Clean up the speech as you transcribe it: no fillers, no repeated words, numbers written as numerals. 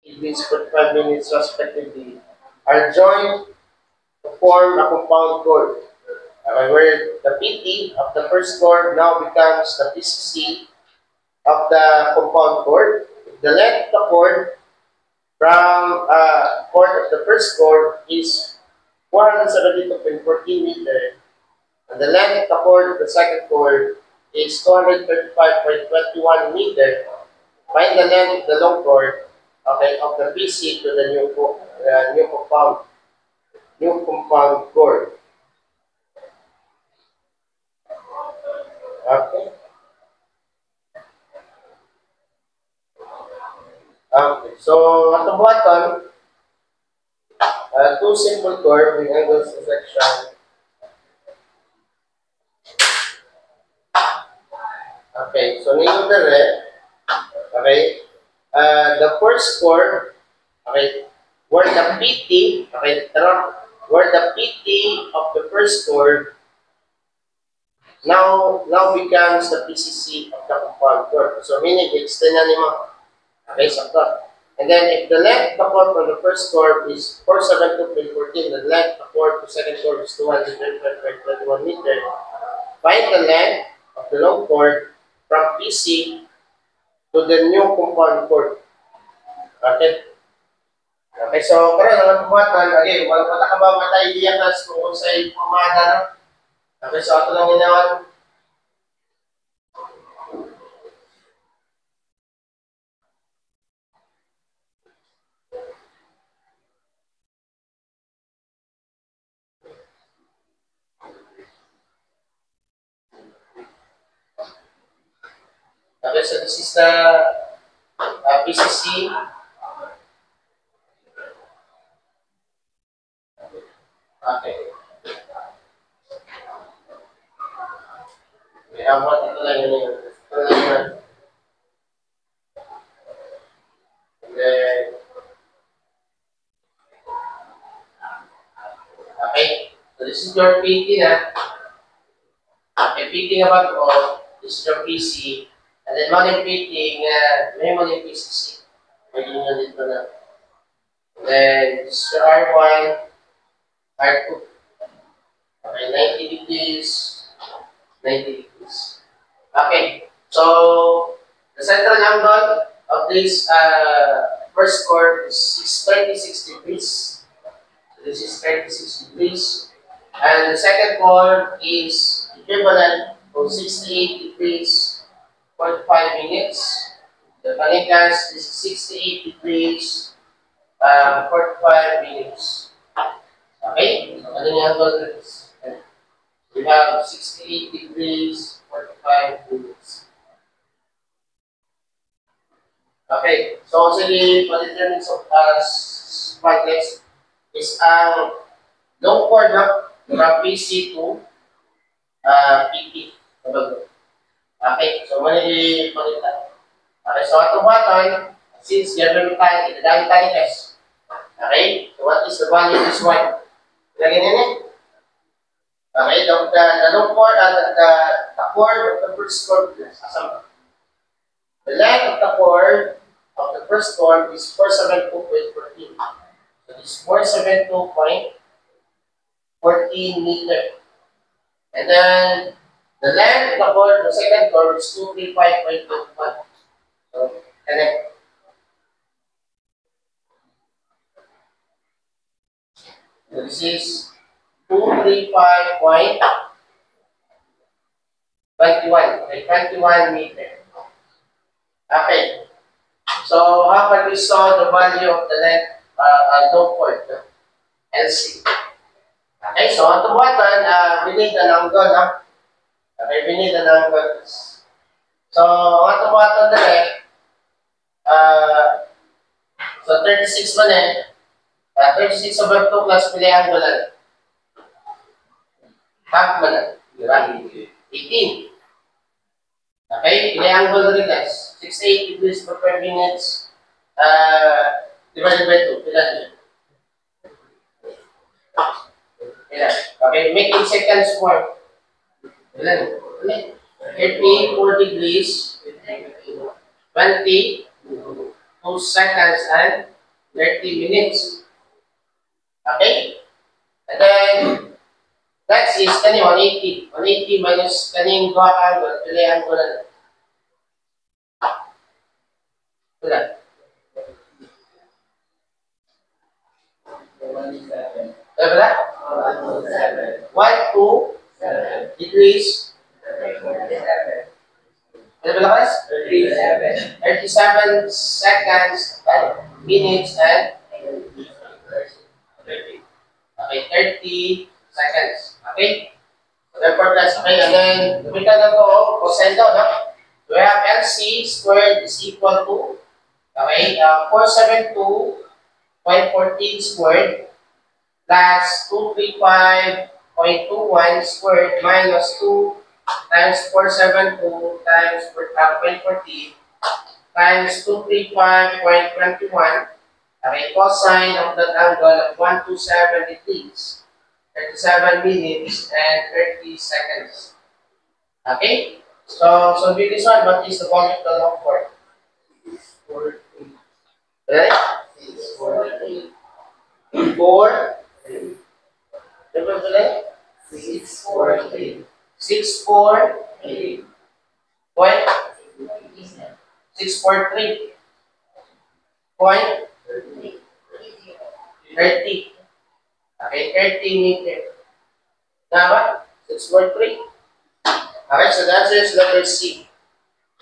degrees per 5 minutes respectively are joined to form a compound chord. Where the PT of the first chord now becomes the PCC of the compound chord. The length of the chord from chord of the first chord is 472.14 meter, and the length of the chord of the second chord is 235.21 meter. Find the length of the long chord, okay, of the PC to the new compound chord. Okay. Okay. So at the bottom, two simple chords with angles of section. Okay. So name the red. Okay. The first chord, okay, where the PT, okay, where the PT of the first chord now becomes the PCC of the compound chord. So meaning extend na mo. Okay, sakto. And then if the length of the chord from the first chord is 472.14, the length of the chord to second chord is 235.21 meter. Find the length of the long chord from PC to the new compound chord. Okay. Okay, so karon ang pumatan, again, wala ka ba mata idea class kung sa pumata na? Okay, so ato lang ginawan. Okay, so this is the PCC. Okay. We have what ito lang yun. Ito lang yun. Then, okay. So this is your PT na. Okay, PT nga ba ito? This is your PC. And then maling PT nga, may maling PCC. May yun dito na. Then, this is your R1, R2. Okay, 90 degrees, 90 degrees. Okay, so the central angle of this first chord is 36 degrees. So this is 36 degrees. And the second chord is equivalent to 68 degrees, 45 minutes. The panikas is 68 degrees, 45 minutes. Okay, so ano yung angle is? We have 68 degrees, 45 minutes. Okay, so actually, determinants of spandex is ang long chord from PC to PT. Okay, so mali palitan. Okay, so atong button, since gagawin tayo, idadagin tayo test. Okay, so what is the value of this one? Ilagay nyo yun. Okay, the long chord, the chord of the first chord, asam. The length of the chord of the first chord is 472.14. So this is 472.14 meter. And then the length of the chord, the second chord is 235.21. So connect. So this is 235.21. Okay, 21 meter. Okay. So how can we solve the value of the length long chord? LC. Okay, so on the button, we need an angle. Okay, we need an angle. So on the button today, so 36 man eh. 36 over 2 plus pili angle. Half man. Diba? 18. Okay, pili angle rin guys. 68 degrees per 5 minutes. Divided by 2. Pila nyo? Pila. Okay, make in seconds more. Pila nyo? 34 degrees. 20. 2 seconds and 30 minutes. Okay? And then, next is kani 180. 180 minus kaning duha ka angle. Pilihan ko na. Wala. Wala? 1, 2 degrees. Ano ba lakas? 37 seconds, minutes, and okay, 30 seconds. Okay? So therefore, that's okay. And then, gamitan na ito, cosine daw, no? We have LC squared is equal to, okay, 472.14 squared plus 235.21 squared minus 2 times 472 times 0.40 times 235.21. Okay, cosine of that angle of 127 degrees, 37 minutes, and 30 seconds. Okay? So with this one, what is the volume of the long chord? Right? 4. 643. Point 643. Point 30. Okay, 30 meter. Tama? 643. Okay, so the answer is letter C.